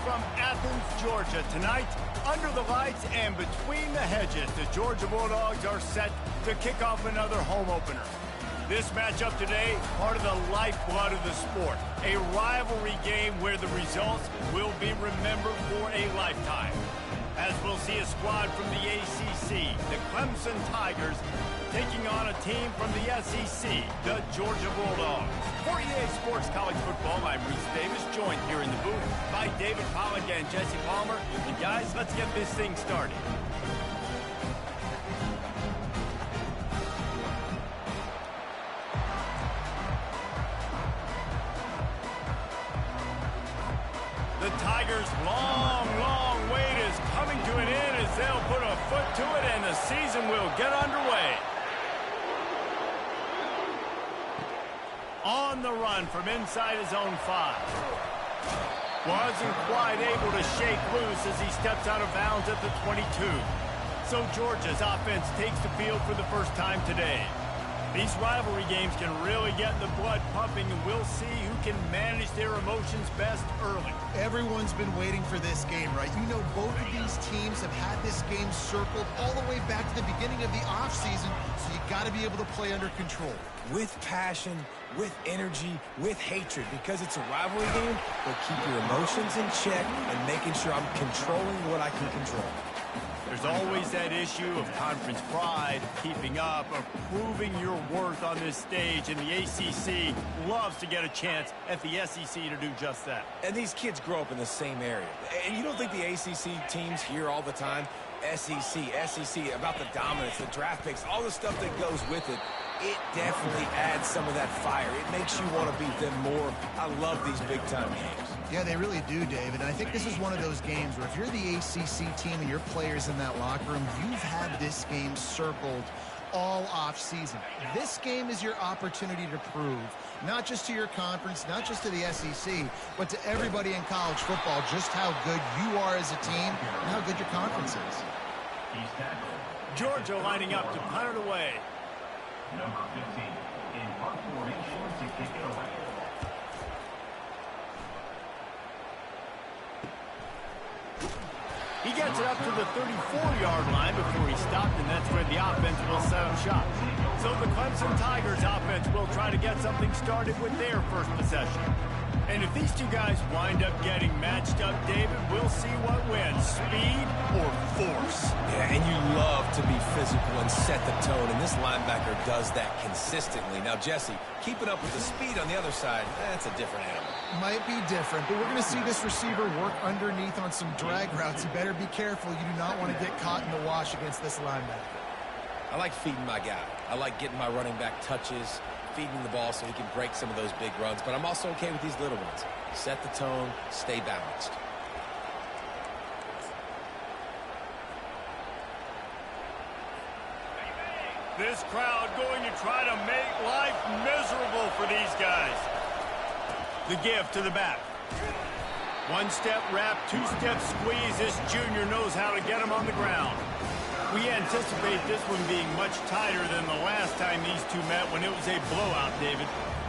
from Athens, Georgia. Tonight, under the lights and between the hedges, the Georgia Bulldogs are set to kick off another home opener. This matchup today, part of the lifeblood of the sport. A rivalry game where the results will be remembered for a lifetime. As we'll see a squad from the ACC, the Clemson Tigers, taking on a team from the SEC, the Georgia Bulldogs. For EA Sports College Football, I'm Reese Davis, joined here in the booth by David Pollack and Jesse Palmer. And guys, let's get this thing started. The Tigers' long wait is coming to an end as they'll put a foot to it and the season will get underway. On the run from inside his own 5. Wasn't quite able to shake loose as he steps out of bounds at the 22. So Georgia's offense takes the field for the first time today. These rivalry games can really get the blood pumping, and we'll see who can manage their emotions best early. Everyone's been waiting for this game, right? You know, both of these teams have had this game circled all the way back to the beginning of the offseason, so you got to be able to play under control. With passion, with energy, with hatred, because it's a rivalry game, but keep your emotions in check and making sure I'm controlling what I can control. There's always that issue of conference pride, keeping up, of proving your worth on this stage, and the ACC loves to get a chance at the SEC to do just that. And these kids grow up in the same area. And you don't think the ACC teams hear all the time, SEC, about the dominance, the draft picks, all the stuff that goes with it. It definitely adds some of that fire. It makes you want to beat them more. I love these big-time games. Yeah, they really do, David. And I think this is one of those games where if you're the ACC team and your players in that locker room, you've had this game circled all off-season. This game is your opportunity to prove, not just to your conference, not just to the SEC, but to everybody in college football, just how good you are as a team and how good your conference is. Georgia lining up to punt it away. Number 15 in punt formation to kick it away. He gets it up to the 34-yard line before he stopped, and that's where the offense will set up shop. So the Clemson Tigers offense will try to get something started with their first possession. And if these two guys wind up getting matched up, David, we'll see what wins, speed or force. Yeah, and you love to be physical and set the tone, and this linebacker does that consistently. Now, Jesse, keeping up with the speed on the other side, that's a different animal. Might be different, but we're going to see this receiver work underneath on some drag routes. You better be careful. You do not want to get caught in the wash against this linebacker. I like feeding my guy. I like getting my running back touches, feeding the ball so he can break some of those big runs, but I'm also okay with these little ones. Set the tone, stay balanced. This crowd going to try to make life miserable for these guys. The give to the back. One-step wrap, two-step squeeze. This junior knows how to get him on the ground. We anticipate this one being much tighter than the last time these two met when it was a blowout, David.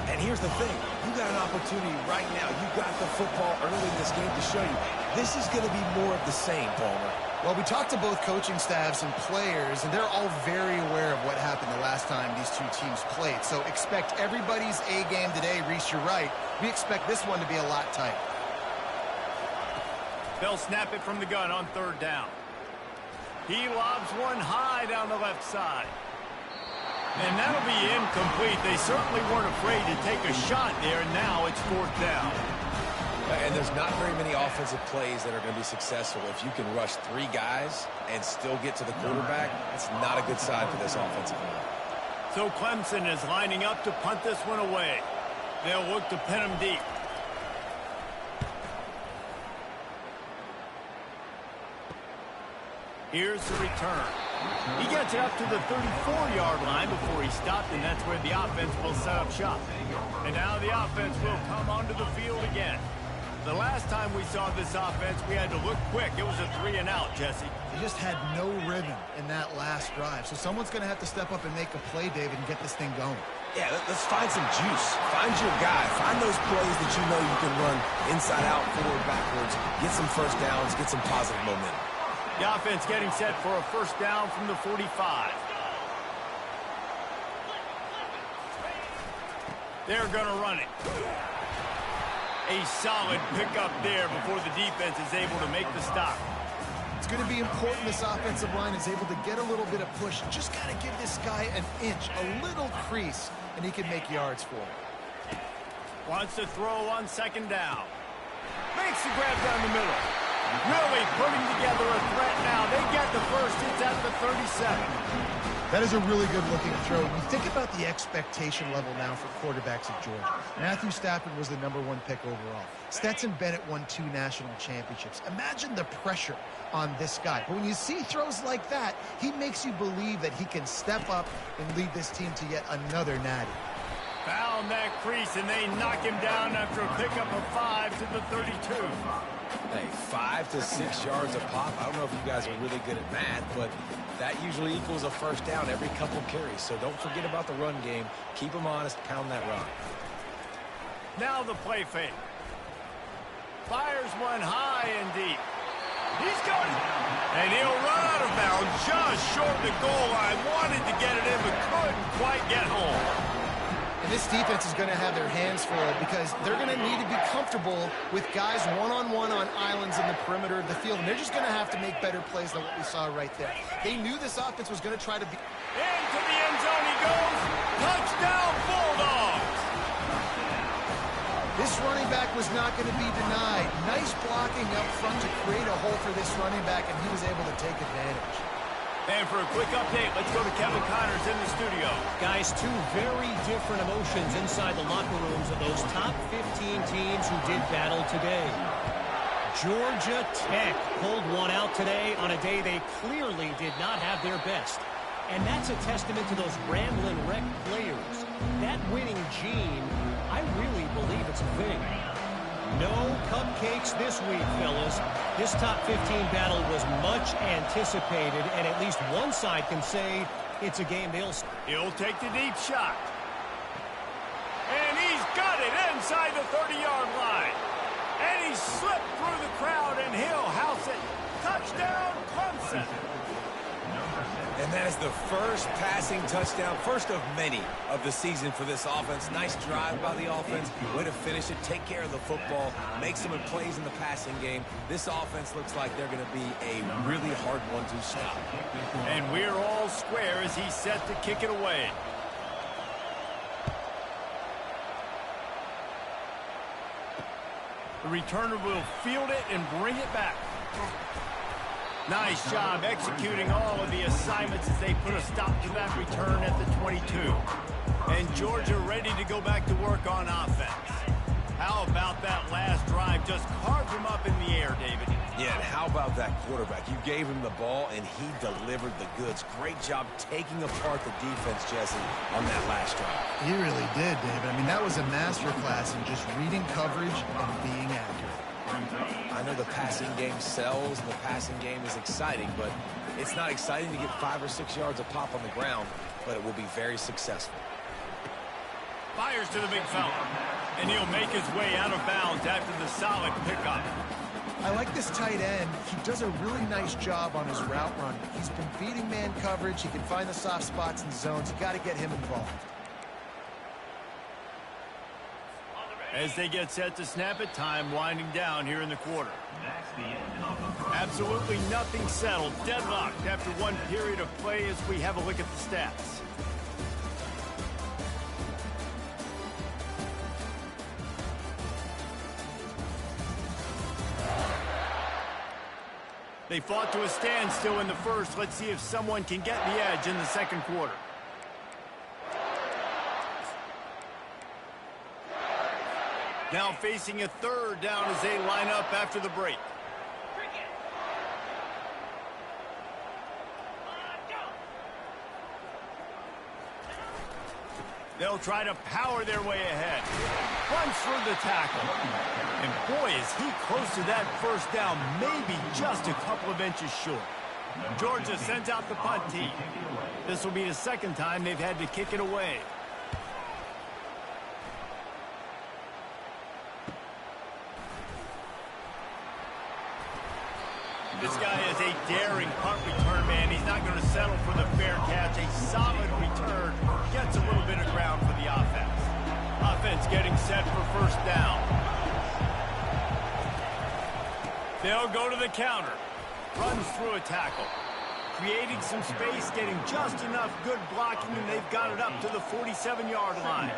And here's the thing. You got an opportunity right now. You got the football early in this game to show you. This is going to be more of the same, Palmer. Well, we talked to both coaching staffs and players, and they're all very aware of what happened the last time these two teams played. So expect everybody's A game today. Reese, you're right. We expect this one to be a lot tighter. They'll snap it from the gun on third down. He lobs one high down the left side. And that'll be incomplete. They certainly weren't afraid to take a shot there, and now it's fourth down. And there's not very many offensive plays that are going to be successful. If you can rush 3 guys and still get to the quarterback, that's not a good sign for this offensive line. So Clemson is lining up to punt this one away. They'll look to pin him deep. Here's the return. He gets it up to the 34-yard line before he stopped, and that's where the offense will set up shop. And now the offense will come onto the field again. The last time we saw this offense, we had to look quick. It was a 3-and-out, Jesse. They just had no rhythm in that last drive. So someone's going to have to step up and make a play, David, and get this thing going. Yeah, let's find some juice. Find your guy. Find those plays that you know you can run inside out, forward, backwards. Get some first downs. Get some positive momentum. The offense getting set for a first down from the 45. They're going to run it. A solid pickup there before the defense is able to make the stop. It's going to be important this offensive line is able to get a little bit of push. Just got to give this guy an inch, a little crease, and he can make yards for it. Wants to throw on second down. Makes the grab down the middle. Really putting together a threat now. They get the first. It's at the 37. That is a really good-looking throw. You think about the expectation level now for quarterbacks at Georgia. Matthew Stafford was the #1 pick overall. Stetson Bennett won 2 national championships. Imagine the pressure on this guy. But when you see throws like that, he makes you believe that he can step up and lead this team to yet another natty. Found that crease, and they knock him down after a pickup of 5 to the 32. Hey, 5 to 6 yards a pop. I don't know if you guys are really good at math, but that usually equals a first down every couple carries. So don't forget about the run game. Keep them honest. Pound that rock. Now the play fake. Fires one high and deep. He's got it. And he'll run out of bounds just short of the goal line. Wanted to get it in, but couldn't quite get home. And this defense is going to have their hands full because they're going to need to be comfortable with guys one-on-one on islands in the perimeter of the field. And they're just going to have to make better plays than what we saw right there. They knew this offense was going to try to be... Into the end zone he goes. Touchdown, Bulldogs. This running back was not going to be denied. Nice blocking up front to create a hole for this running back, and he was able to take advantage. And for a quick update, let's go to Kevin Connors in the studio. Guys, 2 very different emotions inside the locker rooms of those top 15 teams who did battle today. Georgia Tech pulled one out today on a day they clearly did not have their best. And that's a testament to those Ramblin' Wreck players. That winning gene, I really believe it's a thing. No cupcakes this week, fellas. This top 15 battle was much anticipated, and at least one side can say it's a game He'll take the deep shot. And he's got it inside the 30-yard line. And he slipped through the crowd, and he'll house it. Touchdown, Clemson. And that is the first passing touchdown, first of many of the season for this offense. Nice drive by the offense. Way to finish it, take care of the football, make some plays in the passing game. This offense looks like they're going to be a really hard one to stop. And we're all square as he's set to kick it away. The returner will field it and bring it back. Nice job executing all of the assignments as they put a stop to that return at the 22. And Georgia ready to go back to work on offense. How about that last drive? Just carved him up in the air, David. Yeah, and how about that quarterback? You gave him the ball, and he delivered the goods. Great job taking apart the defense, Jesse, on that last drive. He really did, David. I mean, that was a masterclass in just reading coverage and being accurate. I know the passing game sells and the passing game is exciting, but it's not exciting to get 5 or 6 yards a pop on the ground, but it will be very successful. Fires to the big fella, and he'll make his way out of bounds after the solid pickup. I like this tight end. He does a really nice job on his route run. He's been beating man coverage. He can find the soft spots and zones. You got to get him involved. As they get set to snap it, time winding down here in the quarter. Absolutely nothing settled. Deadlocked after one period of play as we have a look at the stats. They fought to a standstill in the first. Let's see if someone can get the edge in the second quarter. Now facing a third down as they line up after the break. They'll try to power their way ahead. Runs through the tackle. And boy, is he close to that first down, maybe just a couple of inches short. Georgia sends out the punt team. This will be the second time they've had to kick it away. This guy is a daring punt return man. He's not going to settle for the fair catch. A solid return gets a little bit of ground for the offense. Offense getting set for first down. They'll go to the counter. Runs through a tackle. Creating some space, getting just enough good blocking, and they've got it up to the 47-yard line.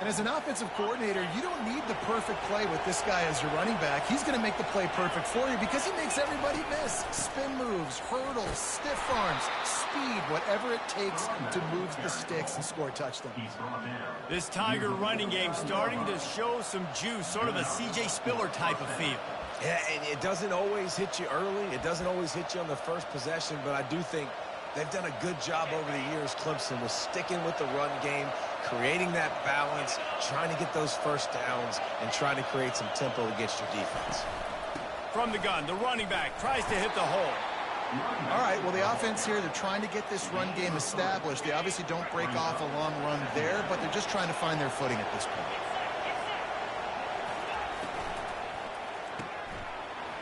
And as an offensive coordinator, you don't need the perfect play with this guy as your running back. He's going to make the play perfect for you because he makes everybody miss. Spin moves, hurdles, stiff arms, speed, whatever it takes to move the sticks and score touchdowns. This Tiger running game starting to show some juice, sort of a C.J. Spiller type of feel. Yeah, and it doesn't always hit you early. It doesn't always hit you on the first possession, but I do think they've done a good job over the years, Clemson, with sticking with the run game, creating that balance, trying to get those first downs, and trying to create some tempo against your defense. From the gun, the running back tries to hit the hole. All right, well, the offense here, they're trying to get this run game established. They obviously don't break off a long run there, but they're just trying to find their footing at this point.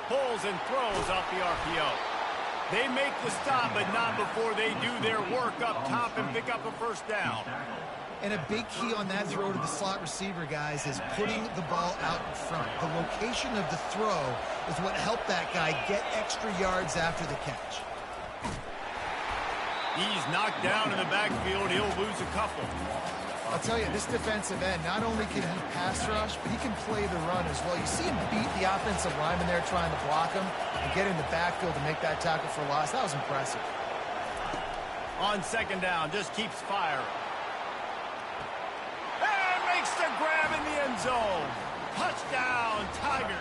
Pulls and throws off the RPO. They make the stop, but not before they do their work up top and pick up a first down. And a big key on that throw to the slot receiver, guys, is putting the ball out in front. The location of the throw is what helped that guy get extra yards after the catch. He's knocked down in the backfield. He'll lose a couple. I'll tell you, this defensive end, not only can he pass rush, but he can play the run as well. You see him beat the offensive lineman there trying to block him and get in the backfield to make that tackle for loss. That was impressive. On second down, just keeps firing. And makes the grab in the end zone. Touchdown, Tigers.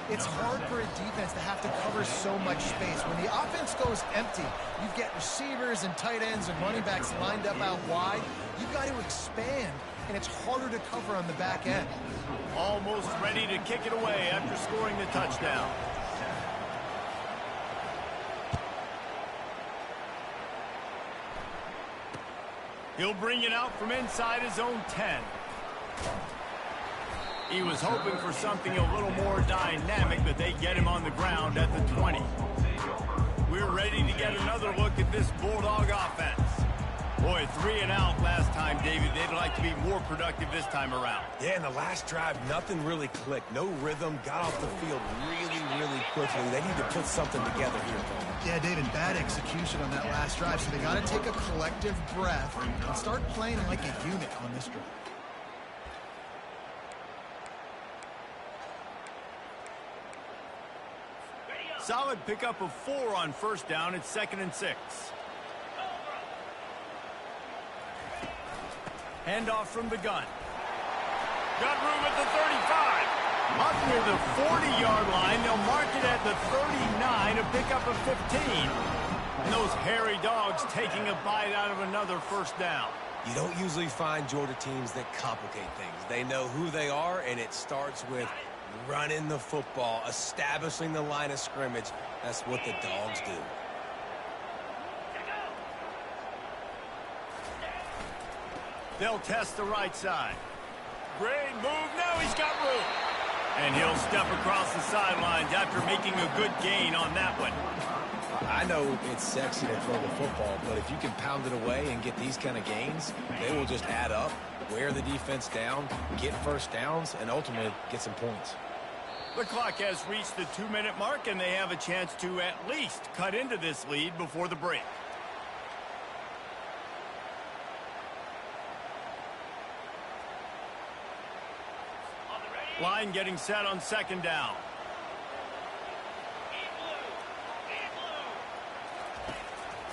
It's hard for a defense to have to cover so much space. When the offense goes empty, you get receivers and tight ends and running backs lined up out wide. You've got to expand, and it's harder to cover on the back end. Almost ready to kick it away after scoring the touchdown. He'll bring it out from inside his own 10. He was hoping for something a little more dynamic, but they get him on the ground at the 20. We're ready to get another look at this Bulldog offense. Boy, 3 and out last time, David. They'd like to be more productive this time around. Yeah, in the last drive, nothing really clicked. No rhythm, got off the field really quickly. They need to put something together here, though. Yeah, David, bad execution on that last drive, so they got to take a collective breath and start playing like a unit on this drive. Solid pickup of 4 on first down. It's 2nd and 6. Handoff from the gun. Got room at the 35. Up near the 40-yard line. They'll mark it at the 39, a pickup of 15. And those hairy dogs taking a bite out of another first down. You don't usually find Georgia teams that complicate things. They know who they are, and it starts with running the football, establishing the line of scrimmage. That's what the Dogs do. They'll test the right side. Great move. Now he's got room. And he'll step across the sidelines after making a good gain on that one. I know it's sexy to throw the football, but if you can pound it away and get these kind of gains, they will just add up, wear the defense down, get first downs, and ultimately get some points. The clock has reached the 2-minute mark, and they have a chance to at least cut into this lead before the break. Line getting set on second down.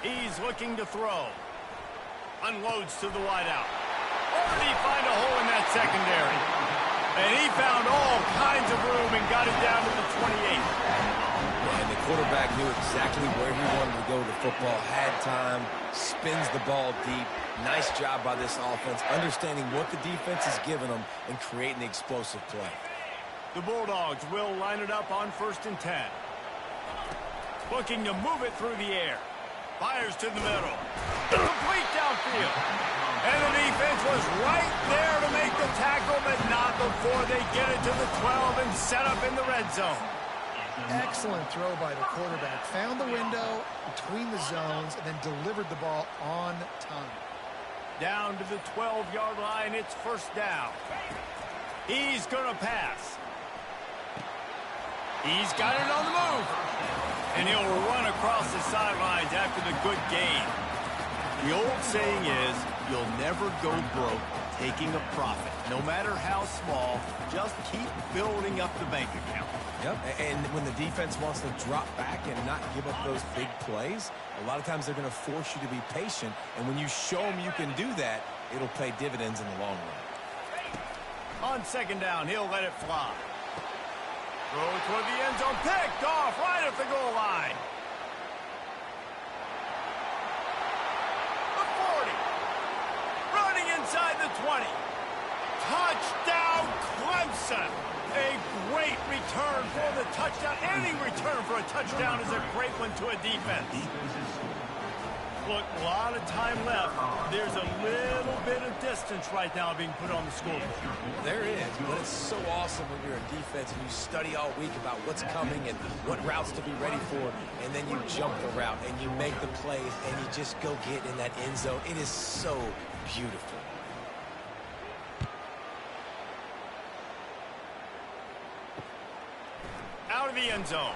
He's looking to throw. Unloads to the wideout. Or did he find a hole in that secondary? And he found all kinds of room and got it down to the 28. And the quarterback knew exactly where he wanted to go with the football, had time, spins the ball deep. Nice job by this offense, understanding what the defense is giving them and creating the explosive play. The Bulldogs will line it up on 1st and 10. Looking to move it through the air. Fires to the middle. Complete downfield. And the defense was right there to make the tackle, but not before they get it to the 12 and set up in the red zone. Excellent throw by the quarterback. Found the window between the zones and then delivered the ball on time. Down to the 12-yard line, it's first down. He's going to pass. He's got it on the move. And he'll run across the sidelines after the good gain. The old saying is, you'll never go broke taking a profit. No matter how small, just keep building up the bank account. Yep, and when the defense wants to drop back and not give up those big plays, a lot of times they're going to force you to be patient, and when you show them you can do that, it'll pay dividends in the long run. On second down, he'll let it fly. Throw toward the end zone, picked off right at the goal line. The 40. Running inside the 20. Touchdown, Clemson. A great return for the touchdown. Any return for a touchdown is a great one to a defense. Look, a lot of time left. There's a little bit of distance right now being put on the scoreboard. There is, but it's so awesome when you're a defense and you study all week about what's coming and what routes to be ready for, and then you jump the route and you make the plays and you just go get in that end zone. It is so beautiful. Out of the end zone.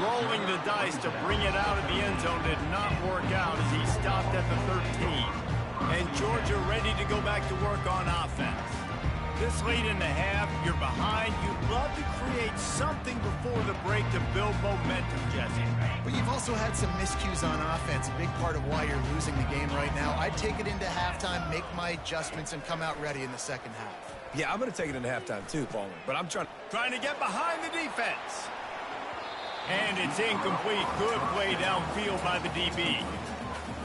Rolling the dice to bring it out of the end zone did not work out as he stopped at the 13. And Georgia ready to go back to work on offense. This late in the half, you're behind. You'd love to create something before the break to build momentum, Jesse. But you've also had some miscues on offense, a big part of why you're losing the game right now. I'd take it into halftime, make my adjustments, and come out ready in the second half. Yeah, I'm going to take it into halftime too, Palmer, but I'm trying to get behind the defense. And it's incomplete. Good play downfield by the DB.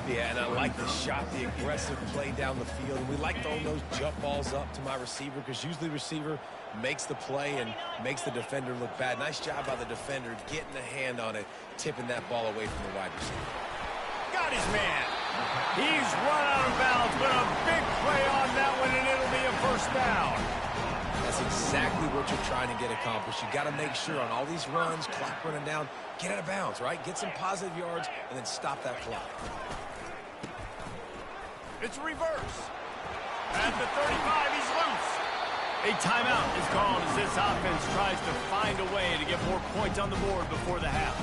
Yeah, and I like the shot, the aggressive play down the field. And we like throwing those jump balls up to my receiver because usually the receiver makes the play and makes the defender look bad. Nice job by the defender getting a hand on it, tipping that ball away from the wide receiver. Got his man. He's run out of bounds, but a big play on that one, and it'll be a first down. That's exactly what you're trying to get accomplished. You got to make sure on all these runs, clock running down, get out of bounds, right? Get some positive yards, and then stop that clock. It's reverse. At the 35, he's loose. A timeout is called as this offense tries to find a way to get more points on the board before the half.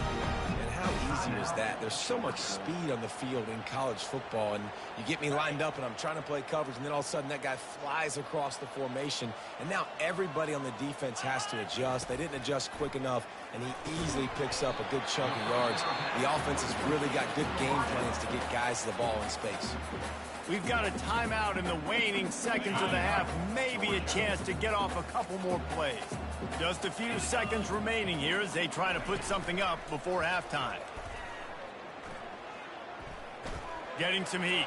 How easy is that? There's so much speed on the field in college football, and you get me lined up and I'm trying to play coverage, and then all of a sudden that guy flies across the formation, and now everybody on the defense has to adjust. They didn't adjust quick enough, and he easily picks up a good chunk of yards. The offense has really got good game plans to get guys the ball in space. We've got a timeout in the waning seconds of the half, maybe a chance to get off a couple more plays. Just a few seconds remaining here as they try to put something up before halftime. Getting some heat.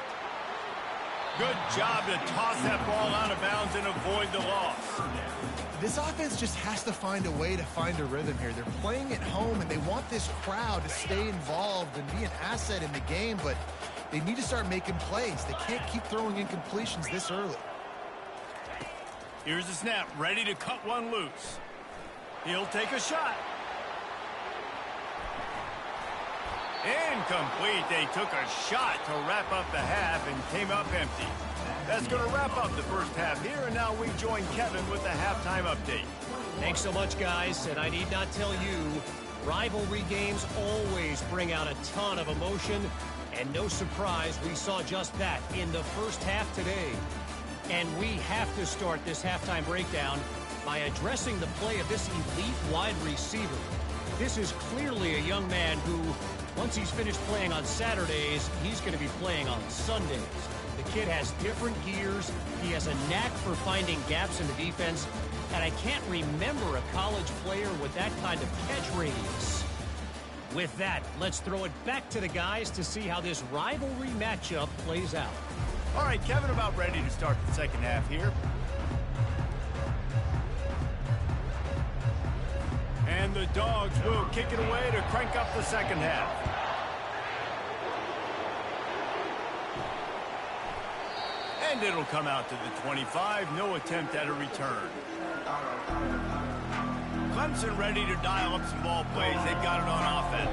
Good job to toss that ball out of bounds and avoid the loss. This offense just has to find a way to find a rhythm here. They're playing at home, and they want this crowd to stay involved and be an asset in the game, but they need to start making plays. They can't keep throwing incompletions this early. Here's the snap, ready to cut one loose. He'll take a shot. Incomplete. They took a shot to wrap up the half and came up empty. That's going to wrap up the first half here, and now we join Kevin with the halftime update. Thanks so much, guys, and I need not tell you, rivalry games always bring out a ton of emotion, and no surprise, we saw just that in the first half today. And we have to start this halftime breakdown by addressing the play of this elite wide receiver. This is clearly a young man who, once he's finished playing on Saturdays, he's going to be playing on Sundays. The kid has different gears. He has a knack for finding gaps in the defense. And I can't remember a college player with that kind of catch radius. With that, let's throw it back to the guys to see how this rivalry matchup plays out. All right, Kevin, about ready to start the second half here. And the Dogs will kick it away to crank up the second half. And it'll come out to the 25. No attempt at a return. Clemson ready to dial up some ball plays. They've got it on offense.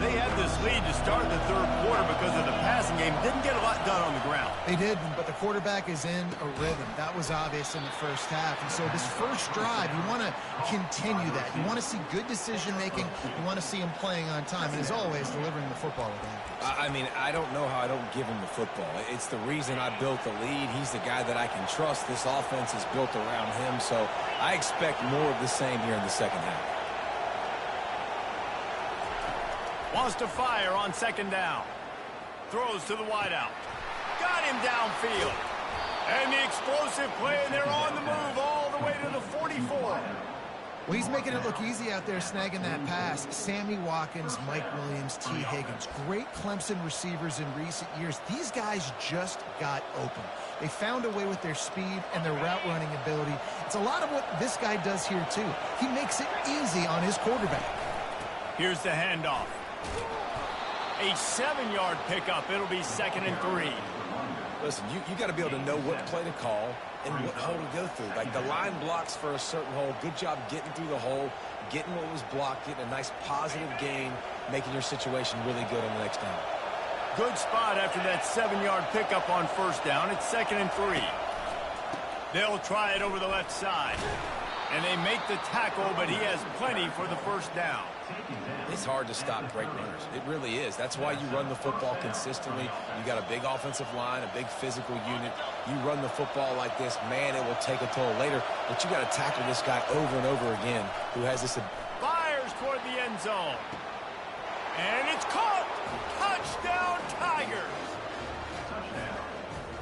They had this lead to start the third quarter because of the passing game. Didn't get a lot done on the ground. They did, but the quarterback is in a rhythm. That was obvious in the first half. And so this first drive, you want to continue that. You want to see good decision-making. You want to see him playing on time. And as always, delivering the football with accuracy. I mean, I don't know how I don't give him the football. It's the reason I built the lead. He's the guy that I can trust. This offense is built around him. So I expect more of the same here in the second half. Wants to fire on second down. Throws to the wideout. Got him downfield. And the explosive play, and they're on the move all the way to the 44. Well, he's making it look easy out there snagging that pass. Sammy Watkins, Mike Williams, T. Higgins. Great Clemson receivers in recent years. These guys just got open. They found a way with their speed and their route running ability. It's a lot of what this guy does here, too. He makes it easy on his quarterback. Here's the handoff. A 7-yard pickup. It'll be 2nd and 3. Listen, you got to be able to know what play to call and what hole to go through. Like the line blocks for a certain hole. Good job getting through the hole, getting what was blocked, getting a nice positive gain, making your situation really good on the next down. Good spot after that 7-yard pickup on first down. It's 2nd and 3. They'll try it over the left side. And they make the tackle, but he has plenty for the first down. It's hard to stop great runners. It really is. That's why you run the football consistently. You got a big offensive line, a big physical unit. You run the football like this, man, it will take a toll later. But you got to tackle this guy over and over again who has this. Fires toward the end zone. And it's caught. Touchdown, Tigers.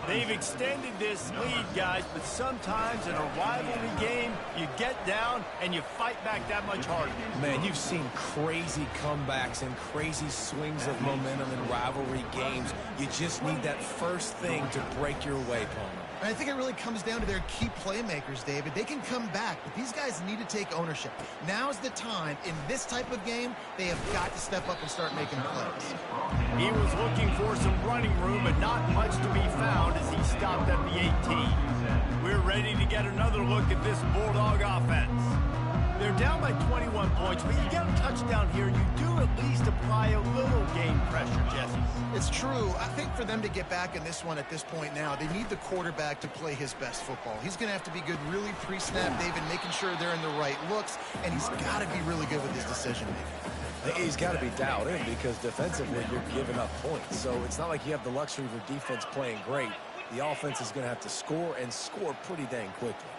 They've extended this lead, guys, but sometimes in a rivalry game, you get down and you fight back that much harder. Man, you've seen crazy comebacks and crazy swings of momentum in rivalry games. You just need that first thing to break your way, Palmer. And I think it really comes down to their key playmakers, David. They can come back, but these guys need to take ownership. Now's the time. In this type of game, they have got to step up and start making plays. He was looking for some running room, but not much to be found as he stopped at the 18. We're ready to get another look at this Bulldog offense. They're down by 21 points, but you get a touchdown here, and you do at least apply a little game pressure, Jesse. It's true. I think for them to get back in this one at this point now, they need the quarterback to play his best football. He's going to have to be good really pre-snap, David, making sure they're in the right looks, and he's got to be really good with his decision-making. He's got to be dialed in because defensively you're giving up points. So it's not like you have the luxury of your defense playing great. The offense is going to have to score and score pretty dang quickly.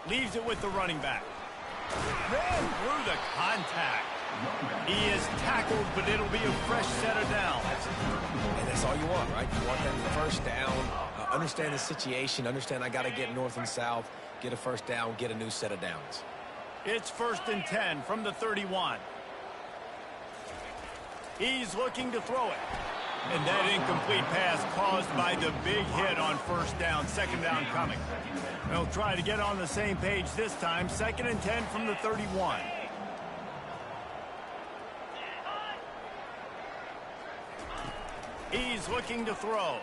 Leaves it with the running back. Ran through the contact. He is tackled, but it'll be a fresh set of downs. And that's all you want, right? You want that first down, understand the situation, understand I got to get north and south, get a first down, get a new set of downs. It's 1st and 10 from the 31. He's looking to throw it. And that incomplete pass caused by the big hit on first down. 2nd down coming. They'll try to get on the same page this time. 2nd and 10 from the 31. He's looking to throw.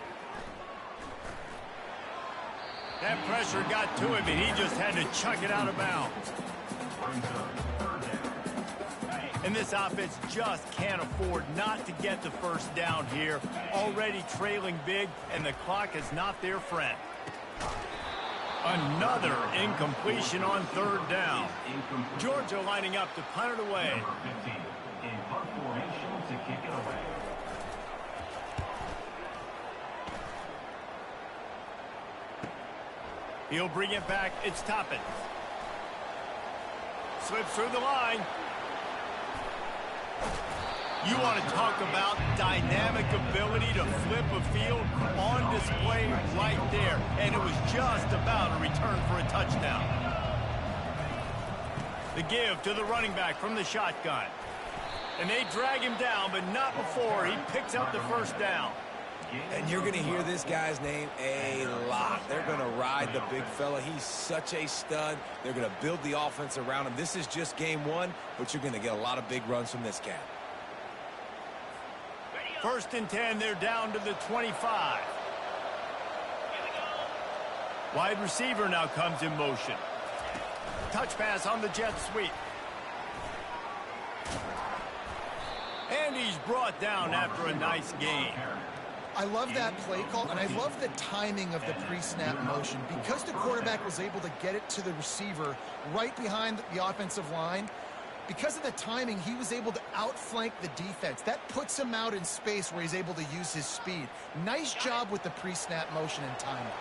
That pressure got to him, and he just had to chuck it out of bounds. And this offense just can't afford not to get the first down here. Already trailing big, and the clock is not their friend. Another incompletion on 3rd down. Georgia lining up to punt it away. Number 15 in punt formation to kick it away. He'll bring it back. It's Toppin. Slips through the line. You want to talk about dynamic ability to flip a field on display right there. And it was just about a return for a touchdown. The give to the running back from the shotgun. And they drag him down, but not before he picks up the first down. And you're going to hear this guy's name a lot. They're going to ride the big fella. He's such a stud. They're going to build the offense around him. This is just game 1, but you're going to get a lot of big runs from this cat. 1st and 10, they're down to the 25. Wide receiver now comes in motion. Touch pass on the jet sweep. And he's brought down after a nice gain. I love that play call, and I love the timing of the pre-snap motion. Because the quarterback was able to get it to the receiver right behind the offensive line, because of the timing, he was able to outflank the defense. That puts him out in space where he's able to use his speed. Nice job with the pre-snap motion and timing.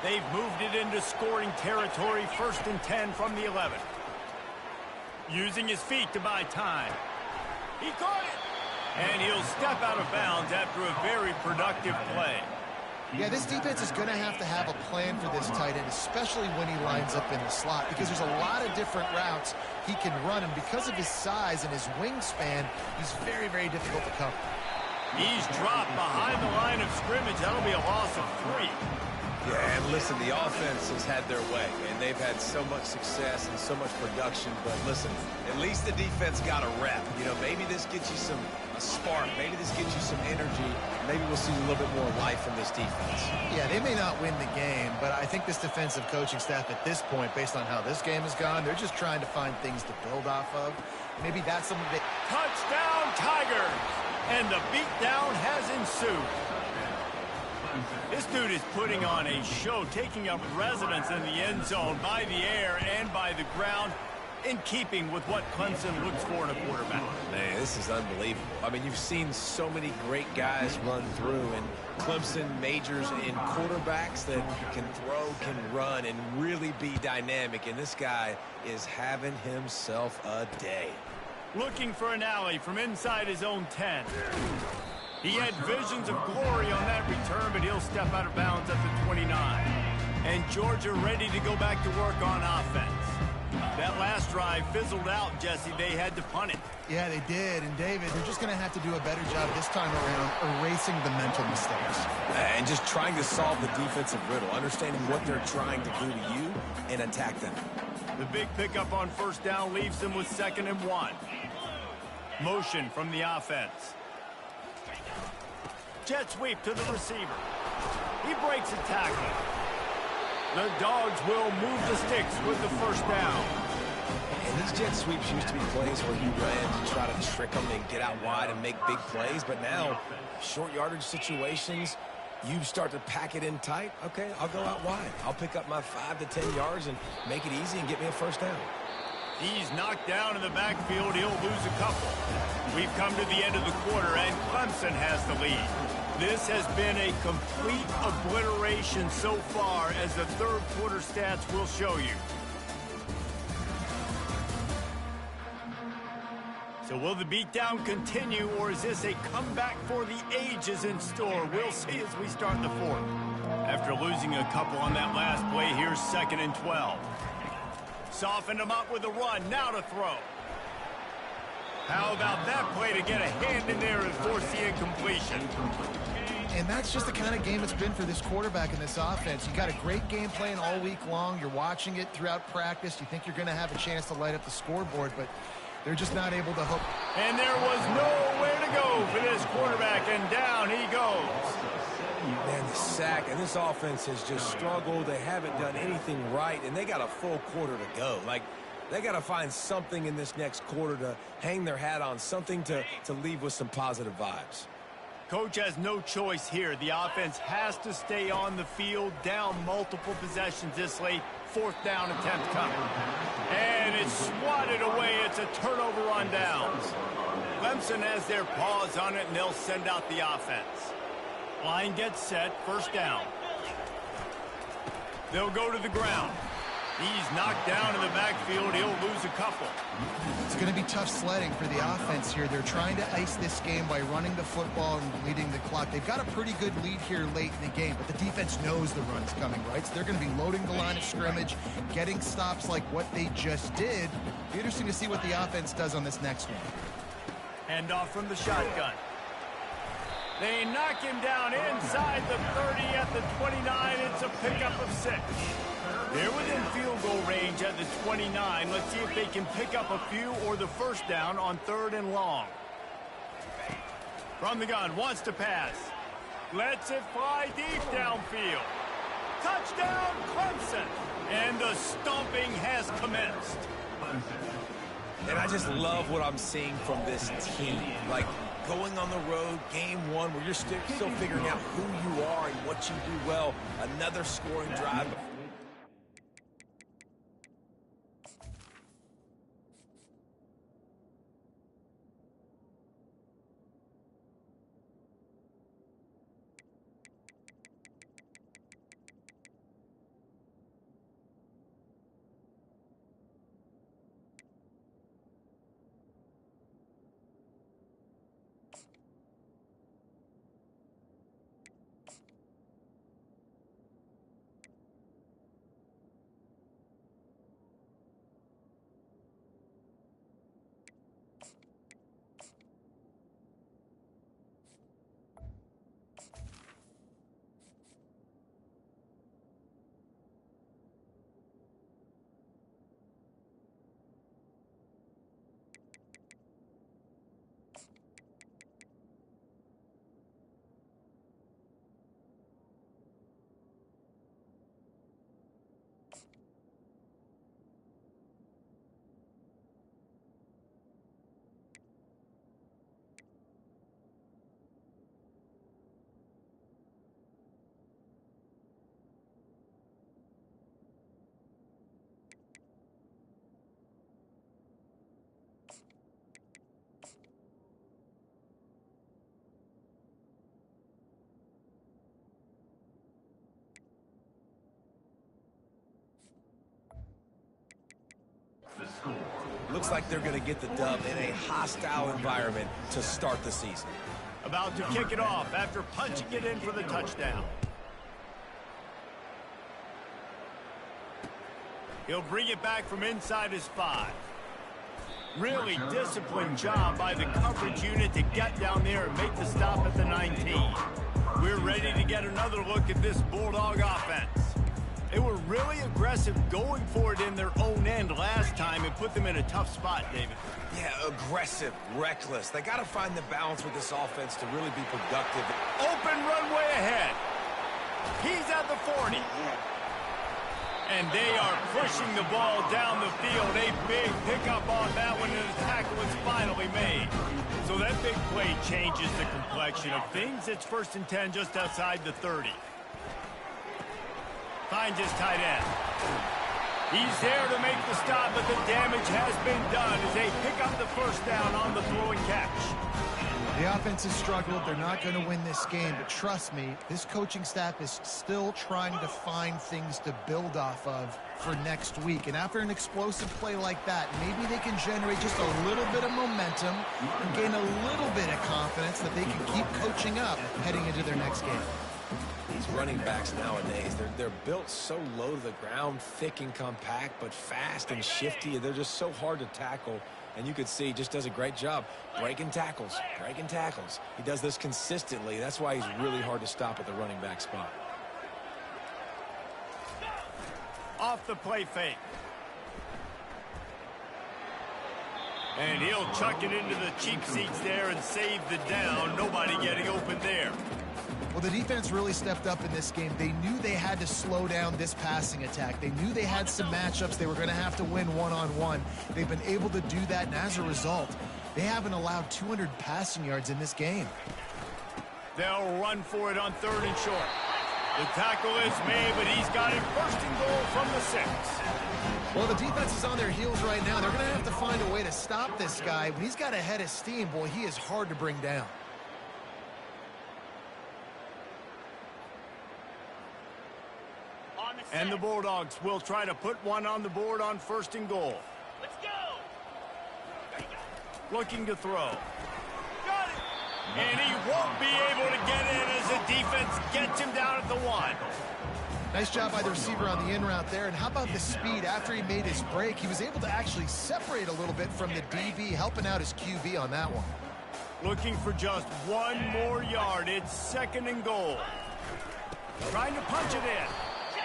They've moved it into scoring territory, 1st and 10 from the 11. Using his feet to buy time. He caught it! And he'll step out of bounds after a very productive play. Yeah, this defense is going to have a plan for this tight end, especially when he lines up in the slot, because there's a lot of different routes he can run, and because of his size and his wingspan, he's very, very difficult to cover. He's dropped behind the line of scrimmage. That'll be a loss of 3. Yeah, and listen, the offense has had their way, and they've had so much success and so much production. But listen, at least the defense got a rep. You know, maybe this gets you a spark. Maybe this gets you some energy. Maybe we'll see a little bit more life from this defense. Yeah, they may not win the game, but I think this defensive coaching staff at this point, based on how this game has gone, they're just trying to find things to build off of. Maybe that's something that... Touchdown, Tigers! And the beatdown has ensued. This dude is putting on a show, taking up residence in the end zone by the air and by the ground, in keeping with what Clemson looks for in a quarterback. Man, this is unbelievable. I mean, you've seen so many great guys run through, and Clemson majors in quarterbacks that can throw, can run, and really be dynamic, and this guy is having himself a day. Looking for an alley from inside his own 10. He had visions of glory on that return, but he'll step out of bounds at the 29. And Georgia ready to go back to work on offense. That last drive fizzled out, Jesse. They had to punt it. Yeah, they did. And, David, they're just going to have to do a better job this time around erasing the mental mistakes. And just trying to solve the defensive riddle, understanding what they're trying to do to you and attack them. The big pickup on 1st down leaves them with 2nd and 1. Motion from the offense. Jet sweep to the receiver. He breaks a tackle. The Dogs will move the sticks with the 1st down. And these jet sweeps used to be plays where you ran to try to trick them and get out wide and make big plays. But now, short yardage situations, you start to pack it in tight. Okay, I'll go out wide. I'll pick up my 5 to 10 yards and make it easy and get me a 1st down. He's knocked down in the backfield. He'll lose a couple. We've come to the end of the quarter, and Clemson has the lead. This has been a complete obliteration so far, as the 3rd quarter stats will show you. So will the beatdown continue, or is this a comeback for the ages in store? We'll see as we start the 4th. After losing a couple on that last play, here's 2nd and 12. Softened him up with a run, now to throw. How about that play to get a hand in there and force the incompletion? And that's just the kind of game it's been for this quarterback in this offense. You got a great game plan all week long. You're watching it throughout practice. You think you're going to have a chance to light up the scoreboard, but they're just not able to hook. And there was nowhere to go for this quarterback, and down he goes. Man, the sack, and this offense has just struggled. They haven't done anything right, and they got a full quarter to go. Like, they got to find something in this next quarter to hang their hat on, something to leave with some positive vibes. Coach has no choice here. The offense has to stay on the field, down multiple possessions this late. 4th down attempt coming. And it's swatted away. It's a turnover on downs. Clemson has their paws on it, and they'll send out the offense. Line gets set, 1st down. They'll go to the ground. He's knocked down in the backfield. He'll lose a couple. It's going to be tough sledding for the offense here. They're trying to ice this game by running the football and leading the clock. They've got a pretty good lead here late in the game, but the defense knows the run's coming, right? So they're going to be loading the line of scrimmage, getting stops like what they just did. Be interesting to see what the offense does on this next one. Hand off from the shotgun. They knock him down inside the 30 at the 29. It's a pickup of 6. They're within field goal range at the 29. Let's see if they can pick up a few or the 1st down on 3rd and long. From the gun, wants to pass. Lets it fly deep downfield. Touchdown, Clemson! And the stomping has commenced. And I just love what I'm seeing from this team. Like, going on the road, game one, where you're still figuring out who you are and what you do well. Another scoring drive. Looks like they're going to get the dub in a hostile environment to start the season. About to kick it off after punching it in for the touchdown. He'll bring it back from inside his 5. Really disciplined job by the coverage unit to get down there and make the stop at the 19. We're ready to get another look at this Bulldog offense. They were really aggressive going for it in their own end last time and put them in a tough spot, David. Yeah, aggressive, reckless. They got to find the balance with this offense to really be productive. Open runway ahead. He's at the 40. And they are pushing the ball down the field. A big pickup on that one, and the tackle is finally made. So that big play changes the complexion of things. It's 1st and 10 just outside the 30. Finds his tight end. He's there to make the stop, but the damage has been done as they pick up the 1st down on the throw and catch. The offense has struggled. They're not going to win this game, but trust me, this coaching staff is still trying to find things to build off of for next week. And after an explosive play like that, maybe they can generate just a little bit of momentum and gain a little bit of confidence that they can keep coaching up heading into their next game. These running backs nowadays, they're built so low to the ground, thick and compact, but fast and shifty. They're just so hard to tackle. And you could see he just does a great job breaking tackles, breaking tackles. He does this consistently. That's why he's really hard to stop at the running back spot. Off the play fake. And he'll chuck it into the cheap seats there and save the down. Nobody getting open there. Well, the defense really stepped up in this game. They knew they had to slow down this passing attack. They knew they had some matchups they were going to have to win one-on-one. They've been able to do that, and as a result, they haven't allowed 200 passing yards in this game. They'll run for it on 3rd and short. The tackle is made, but he's got it 1st and goal from the 6. Well, the defense is on their heels right now. They're going to have to find a way to stop this guy. When he's got a head of steam, boy, he is hard to bring down. And the Bulldogs will try to put one on the board on 1st and goal. Let's go! Looking to throw. Got it! And he won't be able to get in as the defense gets him down at the 1. Nice job by the receiver on the in route there. And how about the speed? After he made his break, he was able to actually separate a little bit from the DB, helping out his QB on that one. Looking for just 1 more yard. It's 2nd and goal. Trying to punch it in.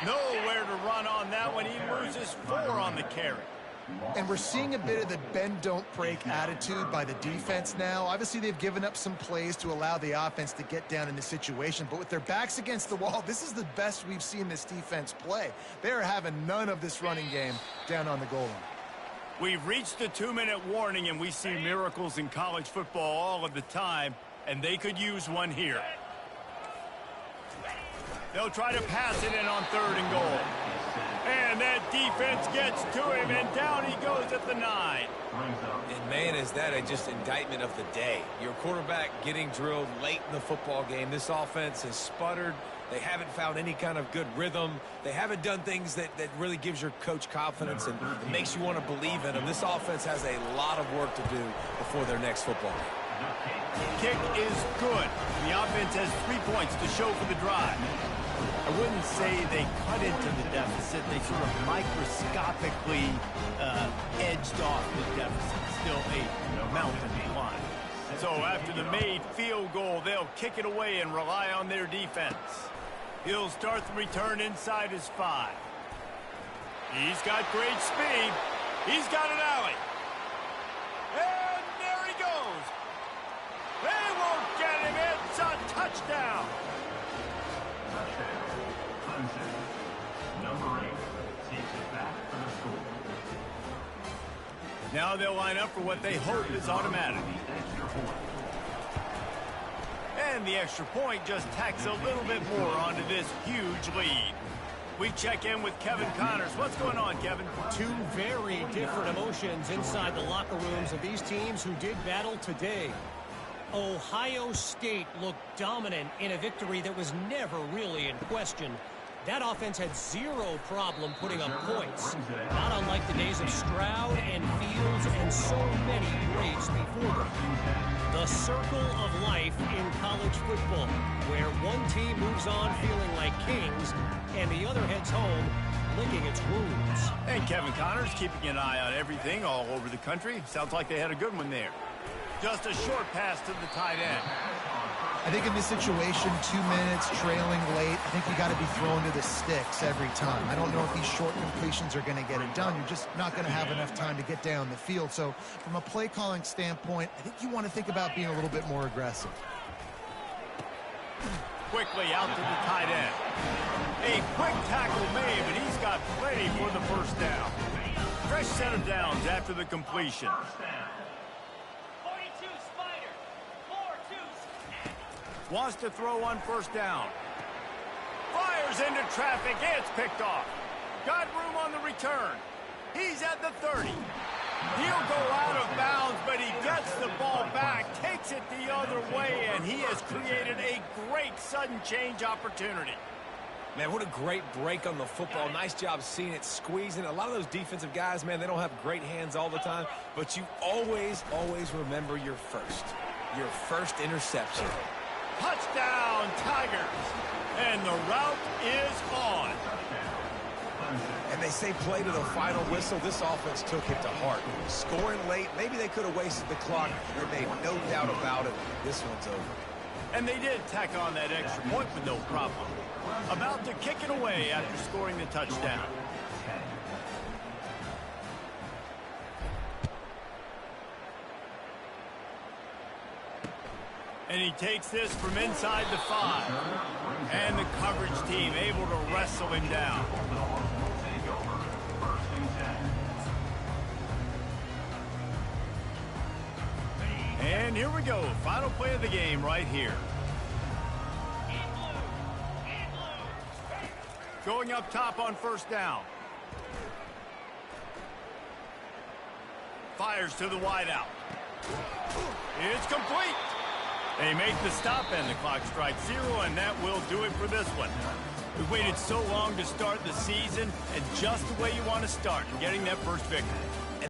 Nowhere to run on that one. He loses 4 on the carry. And we're seeing a bit of the bend-don't-break attitude by the defense now. Obviously, they've given up some plays to allow the offense to get down in the situation. But with their backs against the wall, this is the best we've seen this defense play. They're having none of this running game down on the goal line. We've reached the 2-minute warning, and we see miracles in college football all of the time, and they could use one here. They'll try to pass it in on 3rd and goal. And that defense gets to him, and down he goes at the 9. And, man, is that just indictment of the day. Your quarterback getting drilled late in the football game. This offense has sputtered. They haven't found any kind of good rhythm. They haven't done things that really gives your coach confidence and makes you want to believe in them. This offense has a lot of work to do before their next football game. Kick is good. The offense has 3 points to show for the drive. I wouldn't say they cut into the deficit. They sort of microscopically edged off the deficit. Still a mountain to climb. So after the made field goal, they'll kick it away and rely on their defense. He'll start the return inside his 5. He's got great speed. He's got an alley. And there he goes. They won't get him. It's a touchdown. Touchdown. Clemson. Number 8 takes it back for the score. Now they'll line up for what they hope is automatic. And the extra point just tacks a little bit more onto this huge lead. We check in with Kevin Connors. What's going on, Kevin? Two very different emotions inside the locker rooms of these teams who did battle today. Ohio State looked dominant in a victory that was never really in question. That offense had zero problem putting up points, not unlike the days of Stroud and Fields and so many greats before them. The circle of life in college football, where one team moves on feeling like kings and the other heads home licking its wounds. And Kevin Connors keeping an eye on everything all over the country. Sounds like they had a good one there. Just a short pass to the tight end. I think in this situation, 2 minutes, trailing late, I think you got to be thrown to the sticks every time. I don't know if these short completions are going to get it done. You're just not going to have enough time to get down the field. So from a play calling standpoint, I think you want to think about being a little bit more aggressive. Quickly out to the tight end. A quick tackle made, but he's got plenty for the first down. Fresh set of downs after the completion. Wants to throw on first down. Fires into traffic. It's picked off. Got room on the return. He's at the 30. He'll go out of bounds, but he gets the ball back, takes it the other way, and he has created a great sudden change opportunity. Man, what a great break on the football. Nice job seeing it, squeezing. A lot of those defensive guys, man, they don't have great hands all the time, but you always remember your first interception. Touchdown, Tigers. And the route is on. And they say play to the final whistle. This offense took it to heart. Scoring late, maybe they could have wasted the clock. There made no doubt about it. This one's over. And they did tack on that extra point with no problem. About to kick it away after scoring the touchdown. And he takes this from inside the 5. And the coverage team able to wrestle him down. And here we go. Final play of the game right here. Going up top on first down. Fires to the wideout. It's complete. They make the stop and the clock strikes 0, and that will do it for this one. We waited so long to start the season, and just the way you want to start, getting that first victory.